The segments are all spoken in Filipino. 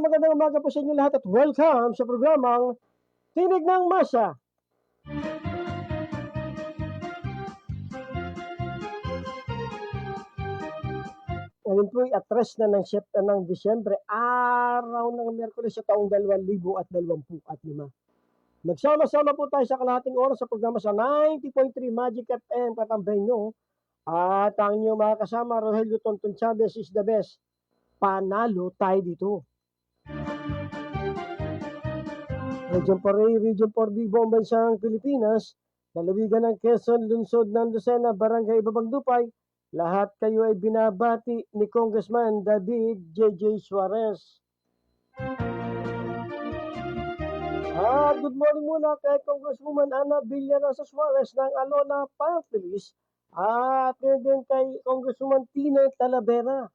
Magandang umaga po sa inyo lahat at welcome sa programang Tinig ng Masa. Ngayon po ay atres na ng Disyembre, araw ng Miyerkules sa taong 2025. Magsama-sama po tayo sa kalahating oras sa programa sa 90.3 Magic FM Katambay nyo. At ang inyong mga kasama, Rogelio Tonton Chavez is the best. Panalo tayo dito. Region 4A, Region 4B, buong bansang Pilipinas, lalawigan ng Quezon, lungsod ng Lucena, Barangay Babang Dupay, lahat kayo ay binabati ni Congressman David J.J. Suarez. Good morning muna kay Congresswoman Ana Villarasa Suarez ng Alona Party List at din kay Congresswoman Tina Talavera.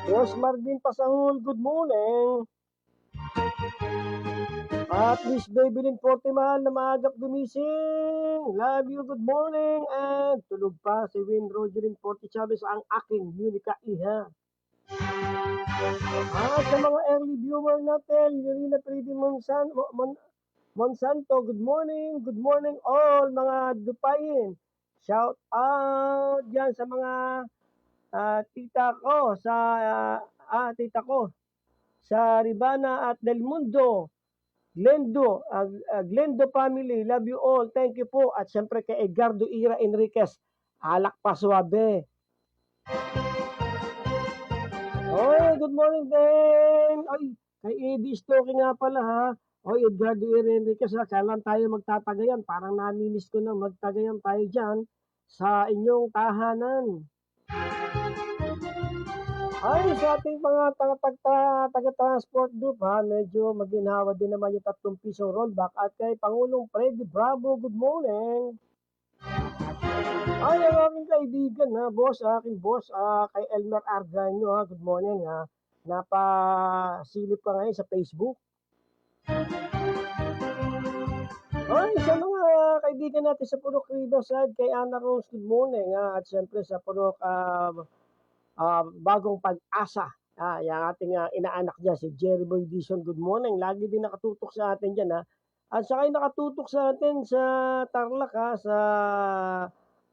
Yes, Marvin Pasahul, good morning. At Miss Babylin Portimal na maagap gumising. Love you, good morning. And tulog pa si Win Rogelin Porti Chavez, ang aking Unica Iha. At sa mga early viewer natin, Yurina Pridi Monsanto, good morning. Good morning all mga Dupayin. Shout out dyan sa mga tita ko sa Ribana at Del Mundo, Glendo family, love you all, thank you po. At syempre kay Edgardo Ira Enriquez, alak pa suabe. Good morning din. Kay Eddie Stoke nga pala ha. Edgardo Ira Enriquez, kailan tayo magtatagayan? Parang namimiss ko na magtagayan tayo dyan sa inyong tahanan. Sa ating mga taga-transport group ha, medyo maginhawa din naman yung 3 pisong rollback. At kay Pangulong Freddy Bravo, good morning. Ang aking kaibigan ha, aking boss, kay Elmer Arganyo ha, good morning ha. Napasilip ka ngayon sa Facebook. Sa mga kaibigan natin sa Purok Riverside, kay Ana Rose, good morning ha. At syempre sa Purok Bagong Pag-asa, yung ating inaanak dyan, si Jerry Boy Dizon, good morning. Lagi din nakatutok sa atin dyan ha. At saka nakatutok sa atin sa Tarlac ha, sa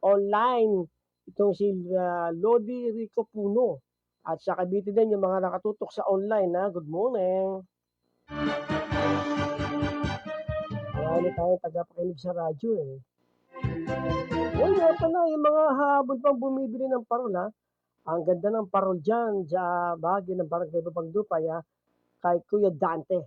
online, itong si Lodi Rico Puno. At sa Cavite din yung mga nakatutok sa online ha, good morning. Marami tayong tagapakinig sa radyo eh. Nga pala, yung mga habol pang bumibili ng parol ha. Ang ganda ng parol dyan, sa bahagi ng Barangay Babang Dupay kay Kuya Dante.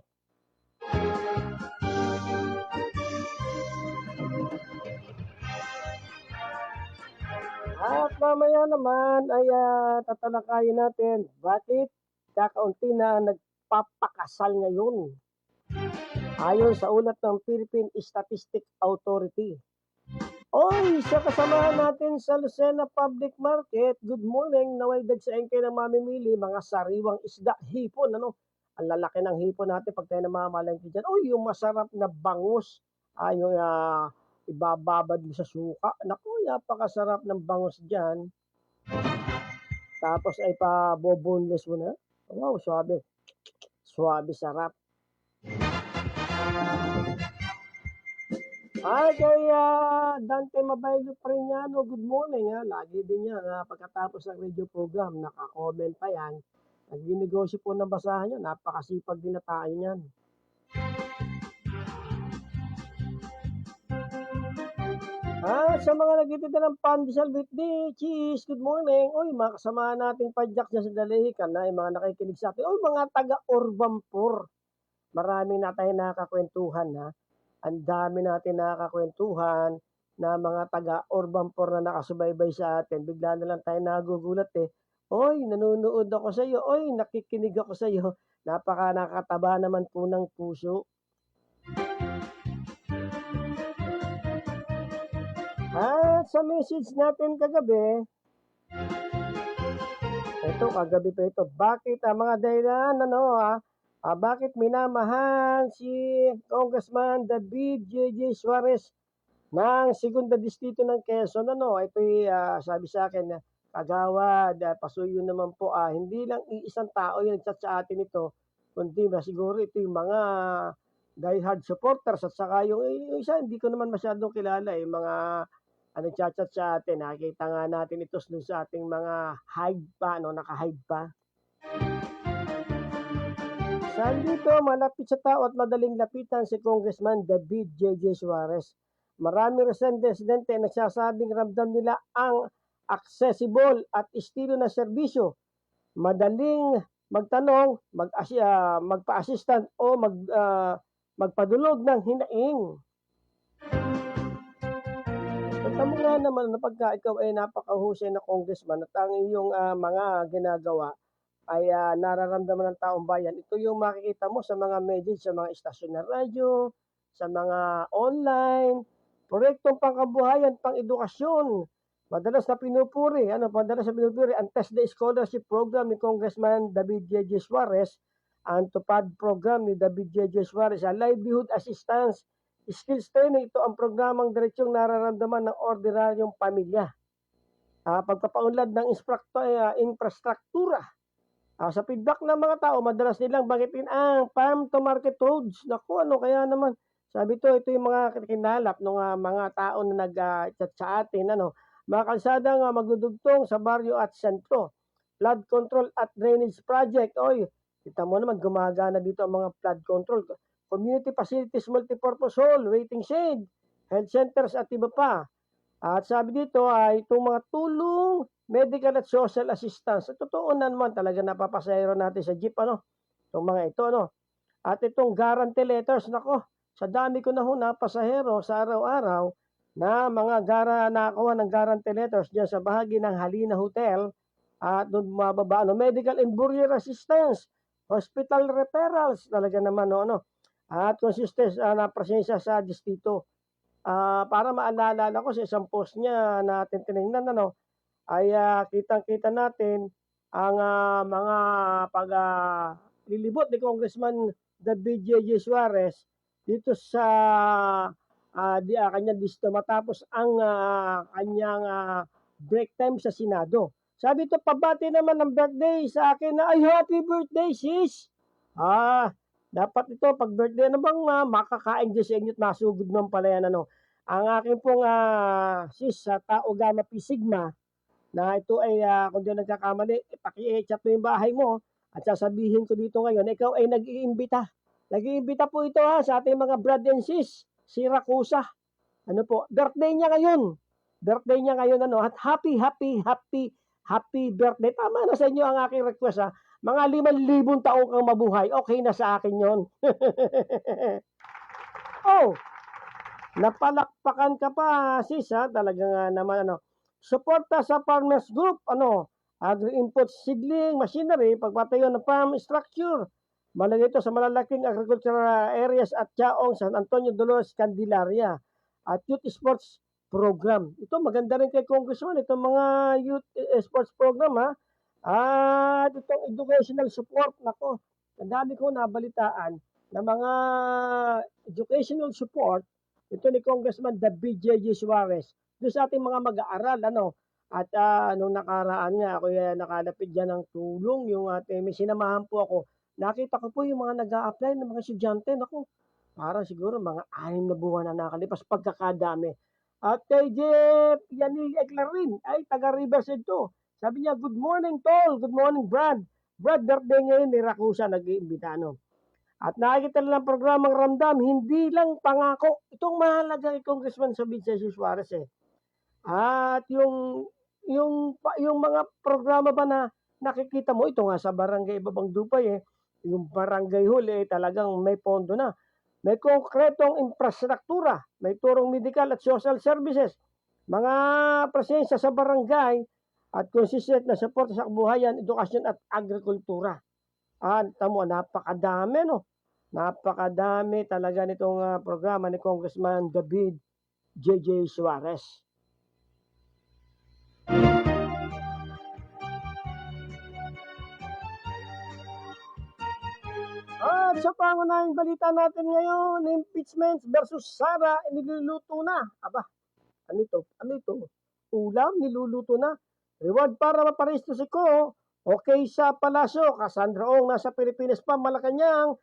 At mamaya naman ay tatalakayin natin bakit kakaunti na nagpapakasal ngayon. Ayon sa ulat ng Philippine Statistic Authority. Sa kasamahan natin sa Lucena Public Market, good morning, naway dagsain kayo ng mamimili, mga sariwang isda, hipon, Ang lalaki ng hipon natin pag tayo namamalengke dyan. Yung masarap na bangus, yung ibababad mo sa suka. Napakasarap ng bangus dyan. Tapos ay pa-boneless mo na. Wow, suabe. Suabe, sarap. Kaya Dante Mabaylo Preñano, good morning ha. Lagi din yan pagkatapos ng radio program, naka-comment pa yan. Nagninegosyo po ng basahan yan, napakasipag din na tayo yan. Sa mga nagtitinda ng pandesal birthday, cheese, good morning. Uy, mga kasamahan nating padyak dyan sa Dalahican na yung mga nakikinig sa atin. Uy, mga taga-Orbampur. Marami na tayong nakakakwentuhan ha. Ang dami natin nakakakwentuhan na mga taga-Orbampur na nakasubaybay sa atin. Bigla na lang tayo nagugulat eh. Oy, nanonood ako sa iyo. Oy, nakikinig ako sa iyo. Napaka nakataba naman po ng puso. At sa message natin kagabi, ito kagabi pa ito, bakit mga dahilan, bakit minamahal si Congressman David J.J. Suarez ng Segunda Distrito ng Quezon, ito'y sabi sa akin na kagawad, pasuyo naman po, hindi lang iisang tao yung nagchat sa atin ito, kundi siguro ito yung mga diehard supporters at saka yung isa hindi ko naman masyadong kilala mga nagchat-chat sa atin. Nakita nga natin ito dun sa ating mga hide pa, naka-hide pa. Saan dito malapit sa tao at madaling lapitan si Congressman David J.J. Suarez. Marami residente nagsasabing ramdam nila ang accessible at estilo na serbisyo. Madaling magtanong, magpa-assistant o magpadulog ng hinaing. Tama nga naman na pagka ikaw ay napakahusay na congressman at ang iyong mga ginagawa ay nararamdaman ng taong bayan. Ito yung makikita mo sa mga message, sa mga istasyon ng radyo, sa mga online, proyektong pangkabuhayan, pang-edukasyon. Madalas na pinupuri ang Test Day Scholarship Program ni Congressman David J.J. Suarez, ang TUPAD program ni David J.J. Suarez, ang Livelihood Assistance Skills Training. Ito ang programang diretsyong nararamdaman ng ordinaryong pamilya. Pagpapaunlad ng infrastruktura. Sa feedback ng mga tao, madalas nilang banggitin ang farm to market roads. Naku, kaya naman. Sabi ito yung mga kinalap ng mga tao na nag-chat sa atin. Mga kalsadang magdudugtong sa baryo at sentro. Flood control at drainage project. Oy, kita mo naman, gumagana dito ang mga flood control. Community facilities, multipurpose hall, waiting shade, health centers at iba pa. At sabi dito ay itong mga tulong, medical at social assistance. Totoo na naman talaga napapasayro natin sa jeep, itong mga ito, At itong guarantee letters, nako, sa dami ko na napasahero sa araw-araw na mga nakakuha ng guarantee letters diyan sa bahagi ng Halina Hotel at doon mababa, medical and burial assistance, hospital referrals, talaga naman, at consistent na presensya sa distrito. Para maalala ko sa isang post niya na tinignan, ay kitang-kita natin ang mga paglilibot ni Congressman David J.J. Suarez dito sa kanyang distrito matapos ang kanyang break time sa Senado. Sabi ito, pabati naman ng birthday sa akin na, ay, happy birthday, sis! Dapat ito, pag birthday, bang makakain dyan sa inyo at masugod naman pala yan, Ang aking pong sis sa Tau Gamma Pi Sigma, na ito ay, kung di nagkakamali, paki-chat mo yung bahay mo, at sasabihin ko dito ngayon, ikaw ay nag-iimbita. Nag-iimbita po ito sa ating mga brad and sis, si Rakusa. Birthday niya ngayon. Birthday niya ngayon, at happy birthday. Tama na sa inyo ang aking request, Mga 5,000 taong kang mabuhay, okay na sa akin yon. Napalakpakan ka pa, sis, talaga naman, Suporta sa farmers group, agri-input seedling, machinery, pagpatayo ng farm structure. Malagay ito sa malalaking agricultural areas at Chaong, San Antonio, Dolores, Candelaria. At youth sports program. Ito maganda rin kay Congressman, itong mga youth sports program, At itong educational support, nako, ang dami ko nabalitaan na mga educational support, ito ni Congressman David J.J. Suarez, doon sa ating mga mag-aaral, At nung nakaraan nga, ako nakalapit dyan ng tulong, yung may sinamahan po ako. Nakita ko po yung mga nag-a-apply ng mga estudyante, nako, parang siguro mga 6 na buwan na nakalipas pagkakadami. At kay Jeff Yanil Eclarin, ay taga Riverside to. Sabi niya, good morning, Tol. Good morning, Brad. Brad, birthday ngayon ni Rakusa, nag-iimbita, At nakikita lang programang ramdam, hindi lang pangako. Itong mahalaga kay Congressman David J.J. Suarez, At yung mga programa ba na nakikita mo, ito nga sa Barangay Ibabang Dupay, yung Barangay Hall, talagang may pondo na. May konkretong infrastruktura, may turong medikal at social services, mga presensya sa barangay at consistent na suporta sa kabuhayan, edukasyon at agrikultura. Tamo, napakadami, no? Napakadami talaga nitong programa ni Congressman David J.J. Suarez. At sa pangunahing balita natin ngayon, impeachment versus Sara, niluluto na. Aba, ano ito? Ano ito? Ulam, niluluto na. Reward para maparesto si Ko. Okay sa palasyo, Cassandra Ong nasa Pilipinas pa, Malacanang.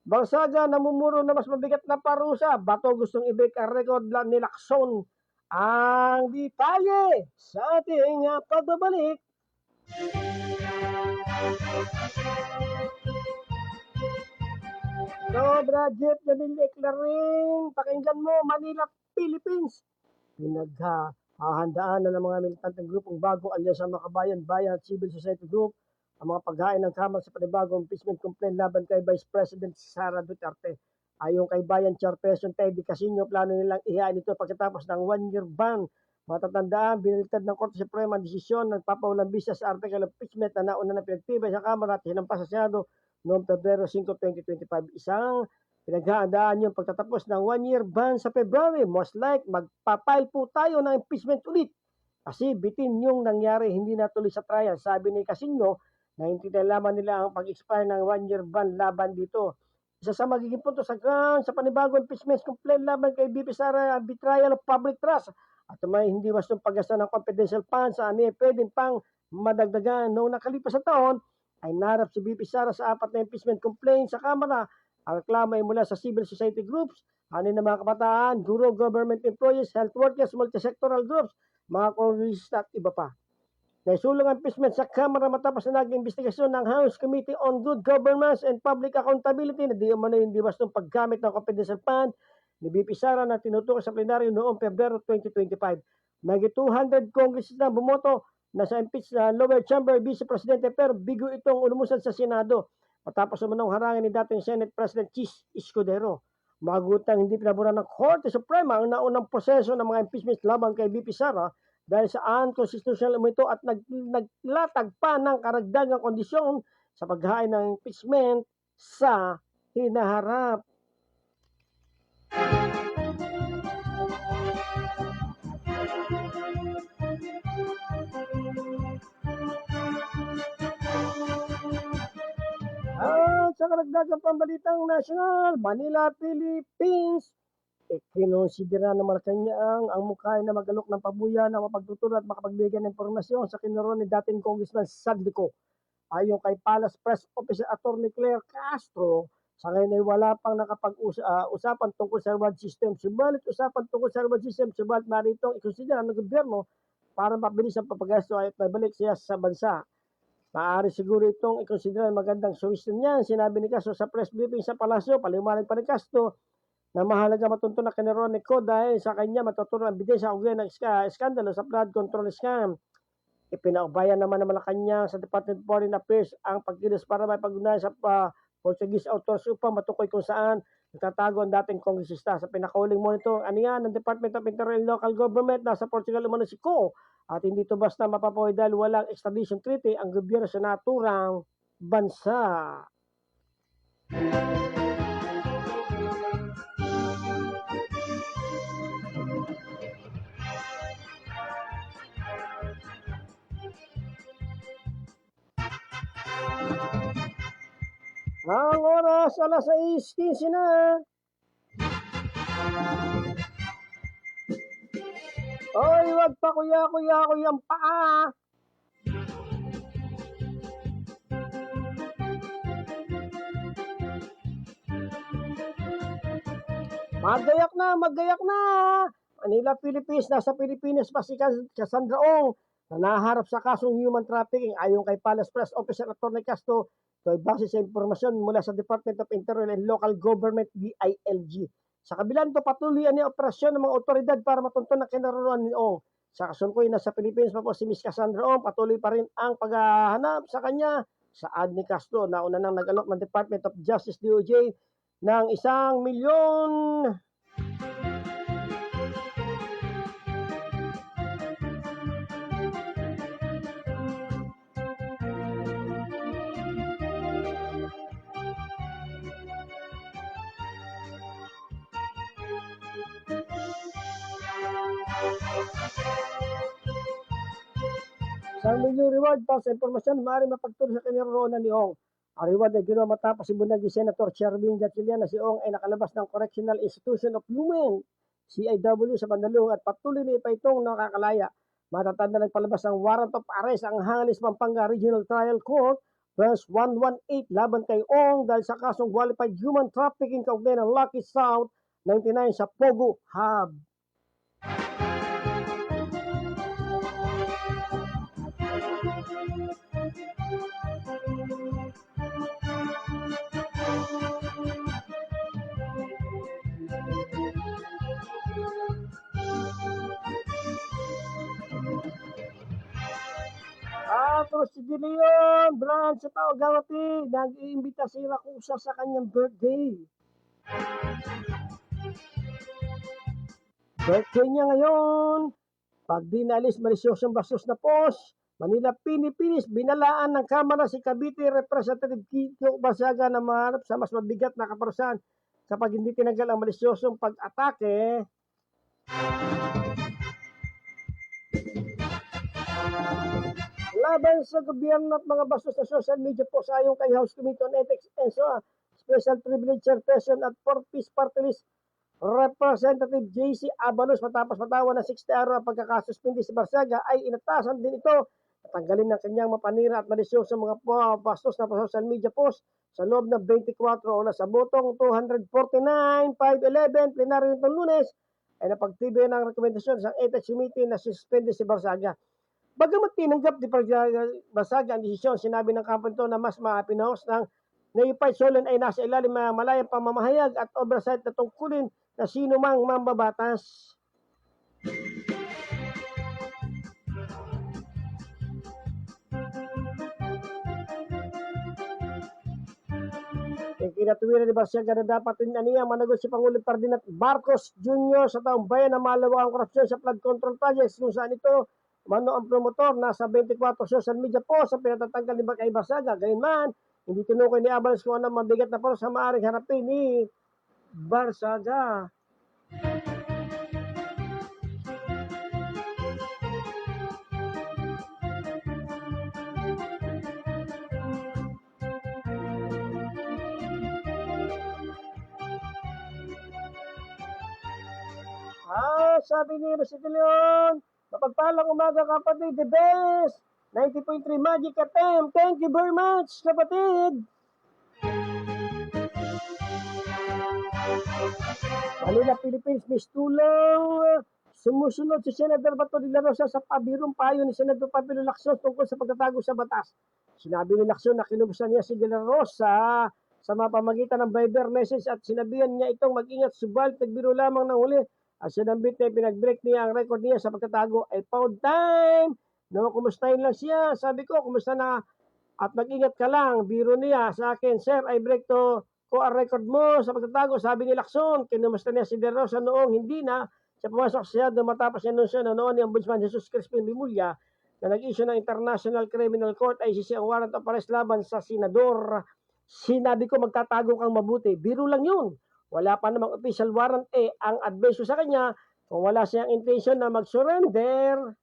Bangsaga, namumuro na mas mabigat na parusa. Bato gustong i-break ang record ni Lacson. Ang detalye sa ating pagbabalik. Sobra Jeff Danilo Eclarin, pakinggan mo, Manila, Philippines. Pinaghahandaan na ng mga militanteng grupong Bagong Alyansa Makabayan, Bayan at Civil Society Group ang mga paghain ng Kamara sa panibagong impeachment complaint laban kay Vice President Sara Duterte. Ayon kay Bayan Chairperson Teddy Casino, plano nilang ihain ito pagkatapos ng 1-year ban. Matatandaan, binilitad ng Korte Suprema ang desisyon ng papawalang bisa sa article of impeachment na nauna na pinagtibay sa Kamara at hinampas sa Senado noong Pebrero 5, 2025. Isang pinaghahandaan yung pagtatapos ng 1-year ban sa February. Most like, magpapile po tayo ng impeachment ulit. Kasi bitin yung nangyari, hindi natuloy sa trial. Sabi ni Casino, na hindi nalaman nila ang pag-expire ng 1-year ban laban dito. Isa sa magiging punto sa ground sa panibagong impeachment complaint laban kay BP Sara, betrayal of public trust at may hindi wastong paggasta ng confidential funds sa pwedeng pang madagdagan. Noong nakalipas sa taon, ay narap si BP Sara sa 4 na impeachment complaint sa Kamara. Ang reklamo ay mula sa civil society groups, ng mga kabataan, guro, government employees, health workers, multisectoral groups, mga kongresista at iba pa. Naisulong ang impeachment sa Kamara matapos na naging investigasyon ng House Committee on Good Governance and Public Accountability na di umano hindi wastong paggamit ng confidential fund ni BP Sara na tinutukoy sa plenaryo noong Pebrero 2025. May 200 kongresista na bumoto na sa impeach na lower chamber vice presidente pero bigo itong ulumusan sa Senado matapos umunong harangin ni dating Senate President Chis Escudero. Magutang hindi pinabura ng Korte Suprema ang naunang proseso ng mga impeachment laban kay BP Sara dahil sa unconstitutional ito at naglatag pa ng karagdagang kondisyon sa paghain ng impeachment sa hinaharap. At sa karagdagang pambalitang nasyonal, Manila, Philippines, kinonsidera ng Malacanang ang mukha na magalok ng pabuya na mapagtuturo at makapagbigay ng impormasyon sa kinuron ni dating Congressman Sadlico. Ayon kay Palace Press Officer Attorney Claire Castro, sa ngayon ay wala pang nakapag-usapan tungkol sa reward system. Subalit usapan tungkol sa reward system, subalit maritong ikonsidera ng gobyerno para mabilis ang papagasto at mabalik siya sa bansa. Maaari siguro itong ikonsidera magandang solution niyan. Sinabi ni Castro sa press briefing sa Palasyo, paliwanag pa ni Castro na mahalaga matuntun na kineron ni Ko dahil sa kanya matutunan ang ebidensya kaugnay ng skandalo sa flood control scam. Ipinaubayan naman ng Malacanang sa Department of Foreign Affairs ang pagkilos para may pag-unayan sa Portuguese authors upang matukoy kung saan nagtatago ang dating kongresista. Sa pinakauling monitor, aniyan ng Department of Interior and Local Government nasa Portugal umano si Ko at hindi ito basta mapapawi dahil walang extradition treaty ang gobyerno sa naturang bansa. Ang oras, alas 6:15 na. Oy, wag pa kuya ang paa. Magayak na. Manila, Philippines, nasa Pilipinas pa si Cassandra Ong na naharap sa kasong human trafficking ayon kay Palace Press Officer Attorney Castro. Ito ay base sa impormasyon mula sa Department of Interior and Local Government, DILG. Sa kabila nito, patuloy ang operasyon ng mga otoridad para matunton ang kinaroon ni Ong. Sa kasunkoy na sa Philippines pa po si Miss Cassandra Ong, patuloy pa rin ang paghahanap sa kanya sa Adni Castro. Nauna nang nag-alok ng Department of Justice DOJ ng 1,000,000. Isang milyong reward para sa impormasyon maaari mapagturo sa kanyang roonan ni Ong. Ang reward ay ginawa matapos ibunag ni Senator Chervin Gatchalian na si Ong ay nakalabas ng Correctional Institution of Human, CIW, sa Bandalung at patuloy na ipaitong nakakalaya. Matatanda na nagpalabas ng warrant of arrest ang Hangalis Pampanga Regional Trial Court Branch 118 laban kay Ong dahil sa kasong qualified human trafficking kaugnay ng Lucky South 99 sa Pogo Hub. Tapos si De Leon Branch sa Tao Gawati, nag-iimbita si Rakusa sa kanyang birthday. Birthday niya ngayon. Pag di naalis, malisyosong bastos na pos. Manila pinipinis, binalaan ng Kamara si Cavite Representative Kiko Barsaga na mahanap sa mas mabigat na kaparusahan kapag hindi tinanggal ang malisyosong pag-atake. Laban sa gobyerno at mga bastos sa social media po sa ayong kay House Committee on Ethics and Special Privilege Chairperson at 4-piece party list Representative J.C. Abalos matapos matawan ng 60 araw ang pagkakasuspindi si Barsaga ay inatasan din ito natanggalin ng kanyang mapanira at malisyosong mga bastos na social media post sa loob ng 24 oras. Sa botong 249-511 plenaryo nitong Lunes ay napagtibay ng rekomendasyon sa Ethics Committee na suspende si Barsaga. Bagamat tinanggap ni Barsaga ang desisyon, sinabi ng kampo na mas mapinahos ng Nayipay Solen ay nasa ilalim ng malayang pamamahayag at oversight na tungkulin na sino mang mambabatas. Kinatuwiran ni Barsaga na dapat aniya managot si Pangulong Ferdinand Marcos Jr. sa taong bayan na malawakang korupsyon sa flood control projects kung saan ito mano ang promotor nasa 24 social media posts ang pinatatanggal ni Bakay Barsaga. Gayunman, hindi tinukoy ni Abalos kung anong mabigat na paros sa maaaring harapin ni Barsaga. Sabi ni Rosy De Leon, mapagpalang umaga kapatid, the best! 90.3 Magic FM. Thank you very much, kapatid! Manila, Philippines, Miss Tulang. Sumusunod si Senator Bato de la Rosa sa pabirong payo ni Senator Pablo Lacson tungkol sa pagtatago sa batas. Sinabi ni Lacson na kinubusan niya si de la Rosa sa mapamagitan ng Viber message at sinabihan niya itong mag-ingat subalit nagbiro lamang ng huli. At sinambit na pinag-break niya ang record niya sa pagtatago ay pound time. No, kumustahin lang siya. Sabi ko, kumusta na? At mag-ingat ka lang. Biro niya sa akin, sir, I break to ko ang record mo sa pagtatago. Sabi ni Lacson, kinumusta niya si De Rosa noong hindi na siya pumasok siya matapos niya nun siya na noon ni Ombudsman Jesus Crispin Rimulya na nag-issue ng International Criminal Court ICC ang warrant of arrest laban sa senador. Sinabi ko magtatago kang mabuti. Biro lang yun. Wala pa namang official warrant ang advice ko sa kanya kung wala siyang intention na mag-surrender.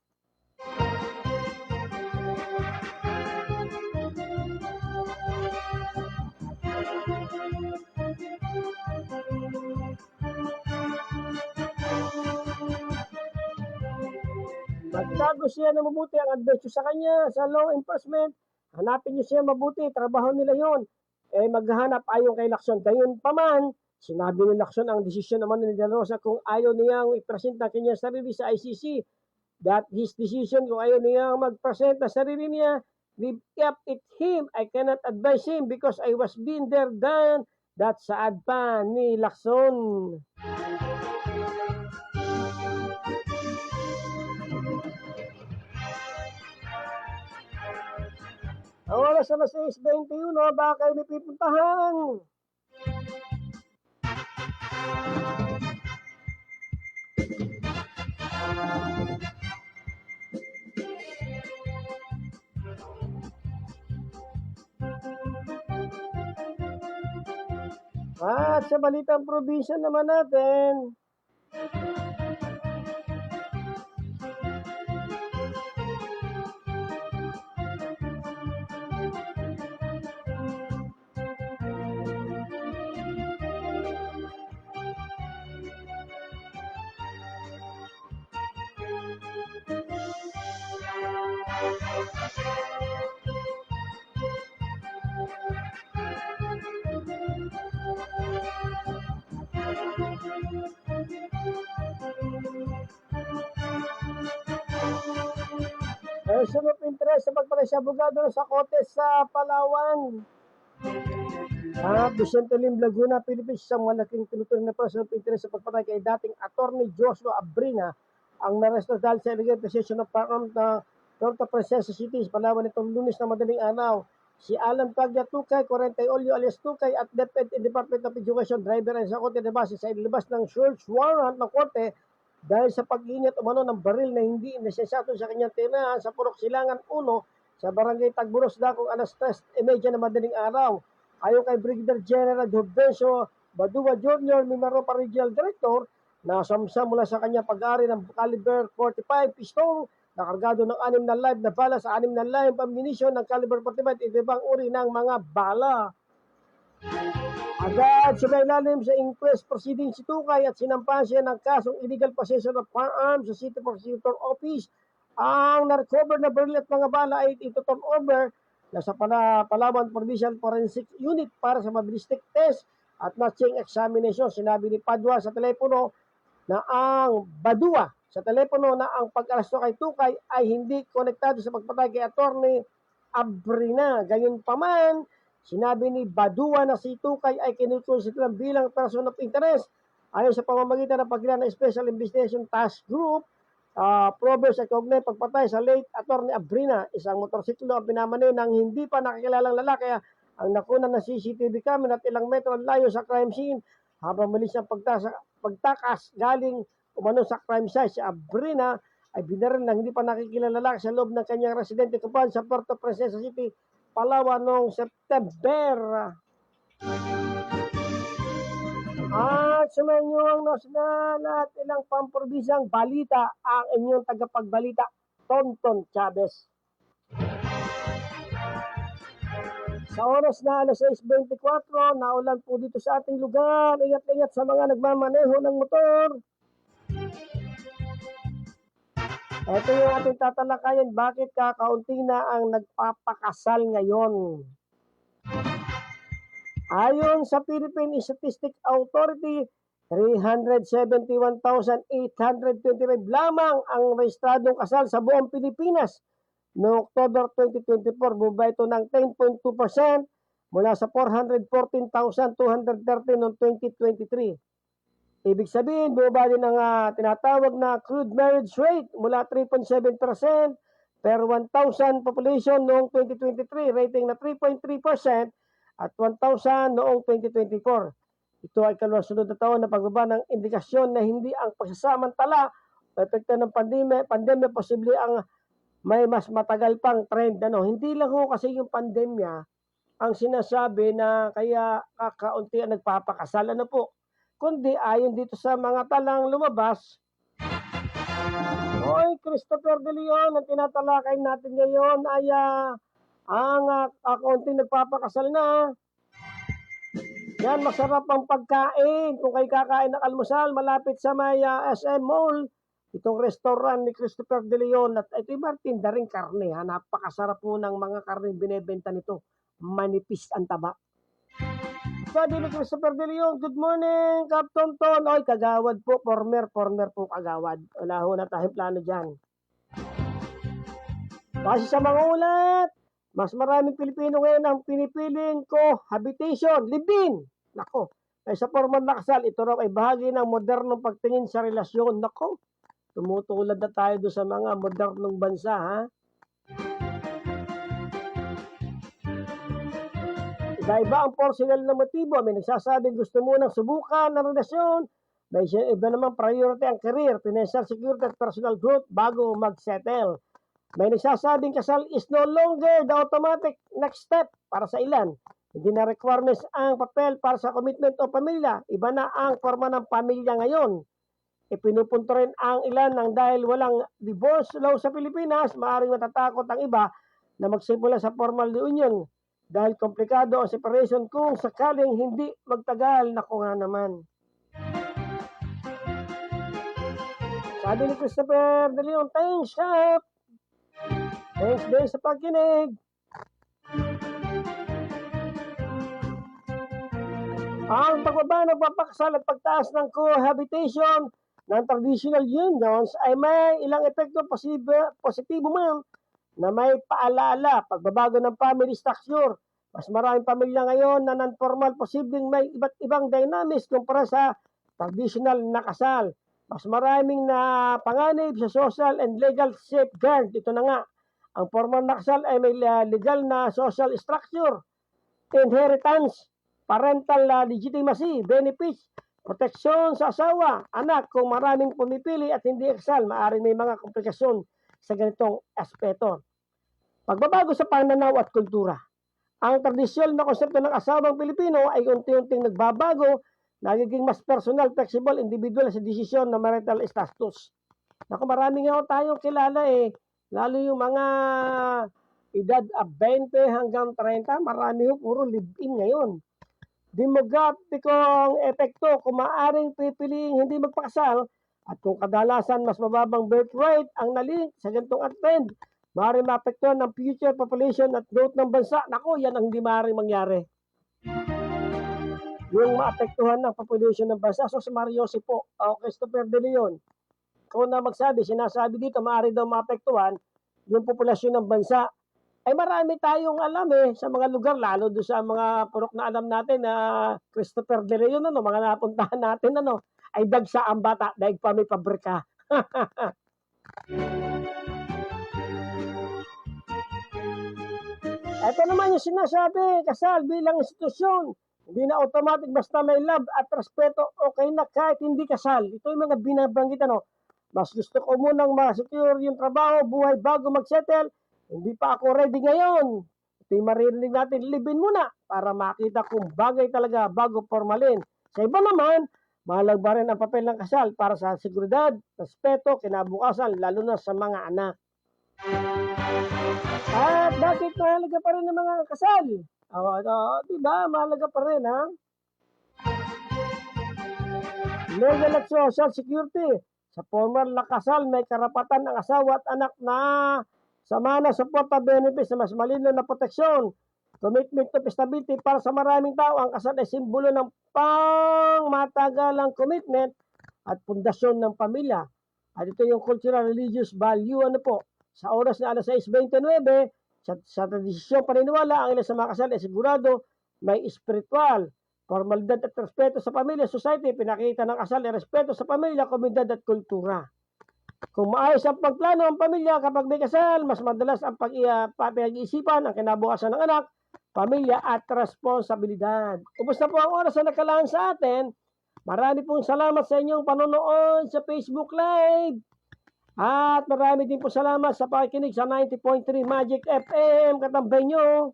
Magtago siya na mabuti ang advice ko sa kanya sa law enforcement. Hanapin niyo siya mabuti. Trabaho nila yon. Maghanap ayon kay Lacson. Gayon pa man, sinabi ni Lacson ang desisyon naman ni De La Rosa kung ayaw niyang i-present na kanyang sarili sa ICC. That his decision kung ayaw niyang mag-present na sarili niya, leave it him. I cannot advise him because I was been there done. That's saad pa ni Lacson. Ang oras na 6:21, baka kayo may pipuntahan. At sa balitang probinsya naman natin, person of interest sa pagpapalay sa abogado sa Cotes sa Palawan. Vicente Lim, Laguna, Philippines, isang malaking tinuturing na person of interest sa pagpatay kay dating Attorney Joshua Abrina ang naresto dahil sa illegal possession of firearm na Norte Princesa City, Palawan itong Lunes na madaling araw. Si Alan Paglia Tukay, 40 Olio alias Tukay at DepEd in Department of Education, driver ay sa Korte de Base sa ilabas ng search warrant ng Korte dahil sa pag-ingat umano ng baril na hindi nesesyato sa kanyang tirahan sa Purok Silangan 1 sa Barangay Tagburos, Dakong alas 3:30 na madaling araw. Ayon kay Brigadier General Jorbencio Badua Jr., Mimaropa Regional Director, nasamsam mula sa kanya pag-ari ng caliber 45 pistol na kargado ng 6 na live na bala sa 6 na live ammunition ng caliber 45 at ibang uri ng mga bala. Agad sumailalim sa inquest proceeding si Tukay at sinampahan siya ng kasong illegal possession of firearms sa City Prosecutor Office. Ang na-recover na baril at mga bala ay ito turn over na sa Palawan Provincial Forensic Unit para sa mabilistic test at matching examination. Sinabi ni Padua sa telepono na ang Badua sa telepono na ang pag-arasto kay Tukay ay hindi konektado sa pagpatay kay Attorney Abrina. Gayunpaman, sinabi ni Badua na si Tukay ay kinukonsidera bilang person of interest ayon sa pamamagitan ng pagkilala ng Special Investigation Task Group. Probes at kaugnay pagpatay sa late Attorney Abrina, isang motorsiklo ang pinamaneho ng hindi pa nakikilalang lalaki ang nakunan ng CCTV camera at ilang metro layo sa crime scene. Habang malis ang pagtakas galing umano sa crime site, si Abrina ay binaril ng hindi pa nakikilalang lalaki sa loob ng kanyang residente compound sa Puerto Princesa City, Palawan noong September. At sumayin nyo ang national at ilang pamprobinsang balita ang inyong tagapagbalita, Tonton Chavez. Sa oras na alas 6:24, naulan po dito sa ating lugar. Ingat-ingat sa mga nagmamaneho ng motor. Ito yung ating tatalakayan, bakit kakaunti na ang nagpapakasal ngayon. Ayon sa Philippine Statistics Authority, 371,825 lamang ang rehistradong kasal sa buong Pilipinas. Noong October 2024, bumaba ito ng 10.2% mula sa 414,230 noong 2023. Ibig sabihin, bumaba din ang tinatawag na crude marriage rate mula 3.7% per 1,000 population noong 2023, rating na 3.3% at 1,000 noong 2024. Ito ay kasunod na taon na pagbaba ng indikasyon na hindi ang pagsasamantala o epekto ng pandemya posible ang may mas matagal pang trend. Hindi lang ho kasi yung pandemya ang sinasabi na kaya kakaunti ang nagpapakasal kundi ayon dito sa mga talang lumabas. Christopher De Leon, ang tinatalakay natin ngayon ay ang kaunting nagpapakasal na. Yan, masarap ang pagkain. Kung kayo kakain ng almusal malapit sa may SM Mall, itong restaurant ni Christopher De Leon, at ito'y martinda rin karne. Napakasarap po ng mga karne binebenta nito. Manipis ang taba. Sabi ni Christopher De Leon, good morning, Captain Ton. Kagawad po, former po kagawad. Wala ho na tayong plano dyan. Kasi sa mga ulat, mas maraming Pilipino ngayon ang pinipiling cohabitation, live-in. Nako, sa formal na kasal, ito raw ay bahagi ng modernong pagtingin sa relasyon. Nako, tumutulad na tayo doon sa mga modernong bansa, ha? Iba-iba ang personal na motibo. May nagsasabing gusto mo nang subukan ng relasyon. May iba naman priority ang career, financial security at personal growth bago mag-settle. May nagsasabing kasal is no longer the automatic next step para sa ilan. Hindi na requirements ang papel para sa commitment o pamilya. Iba na ang forma ng pamilya ngayon. Ipinupunto rin ang ilan ng dahil walang divorce law sa Pilipinas, maaaring matatakot ang iba na magsimula sa formal union dahil komplikado ang separation kung sakaling hindi magtagal. Naku nga naman. Sabi ni Christopher De Leon, thanks, Shop! Thanks din sa pagkinig. Ang pagbaba ng papakasal at pagtaas ng cohabitation ng traditional unions ay may ilang epekto positibo man na may paalaala, pagbabago ng family structure. Mas maraming pamilya ngayon na non-formal, posibleng may iba't ibang dynamics kumpara sa traditional na kasal. Mas maraming na panganib sa social and legal safeguard. Ito na nga, ang formal na kasal ay may legal na social structure, inheritance, parental legitimacy, benefits, proteksyon sa asawa, anak. Kung maraming pumipili at hindi kasal, maaaring may mga komplikasyon sa ganitong aspeto. Pagbabago sa pananaw at kultura. Ang tradisyonal na konsepto ng asawang Pilipino ay unti-unting nagbabago, nagiging mas personal, flexible, individual sa desisyon ng marital status. Naku, marami nga tayong kilala lalo yung mga edad 20 hanggang 30, marami yung puro live-in ngayon. Demograpikong epekto, kung maaaring pipiliing hindi magpakasal at kung kadalasan mas mababang birth rate ang nalink sa ganitong trend, maaaring maapektuhan ng future population at growth ng bansa. Naku, yan ang hindi maaaring mangyari. Yung maapektuhan ng population ng bansa. So, si Mariosi po, Christopher De Leon, kung na sinasabi dito, maaari daw maapektuhan yung populasyon ng bansa. Ay marami tayong alam sa mga lugar, lalo doon sa mga purok na alam natin na Christopher De Leon, mga napuntahan natin, ay dagsa ang bata, daig pa may pabrika. Ito naman yung sinasabi, kasal bilang institusyon. Hindi na automatic basta may love at respeto, okay na kahit hindi kasal. Ito yung mga binabanggit, mas gusto ko munang ma-secure yung trabaho, buhay bago mag-settle. Hindi pa ako ready ngayon. Ito yung maririnig natin, live-in muna para makita kung bagay talaga bago formalin. Sa iba naman, mahalaga rin ang papel ng kasal para sa seguridad, respeto, kinabukasan, lalo na sa mga anak. At bakit mahalaga pa rin ang mga kasal? Diba? Mahalaga pa rin, ha? Legal at social security. Sa formal na kasal, may karapatan ang asawa at anak na sama na support at benefits na mas malinaw na proteksyon. Commitment to stability para sa maraming tao. Ang kasal ay simbolo ng pangmatagalang commitment at pundasyon ng pamilya. At ito yung cultural religious value, sa oras na alas 6:29, sa tradisyon paniniwala, ang ilan sa mga kasal ay sigurado may spiritual, formalidad at respeto sa pamilya, society. Pinakita ng kasal ay respeto sa pamilya, komunidad at kultura. Kung maayos ang pagplano ng pamilya kapag may kasal, mas madalas ang pag-iisipan ang kinabukasan ng anak, pamilya at responsibilidad. Ubos na po ang oras na nakalaan sa atin. Marami pong salamat sa inyong panonood sa Facebook Live. At marami din po salamat sa pakikinig sa 90.3 Magic FM, katambay nyo.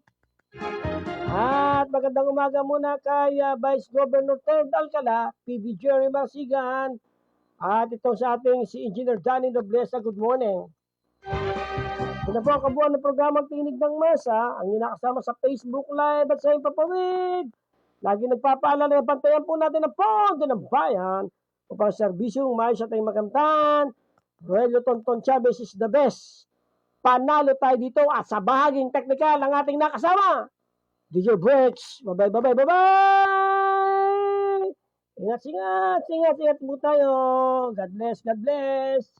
At magandang umaga muna kay Vice Governor Ted Alcala, PB Jerry Marsigan, at itong sa ating si Engineer Danny Noblesa. Good morning. Ito po ang kabuuan ng programang Tinig ng Masa, ang inakasama sa Facebook Live at sa iyong papawid. Lagi nagpapaalala na bantayan po natin ang pondo ng bayan upang serbisyong maayos at tayong magamtan. Roelio Tonton Chavez is the best. Panalo tayo dito at sa bahaging teknikal ang ating nakasama, DJ Breaks. Bye-bye, bye-bye, bye-bye! Ingat po tayo. God bless, God bless.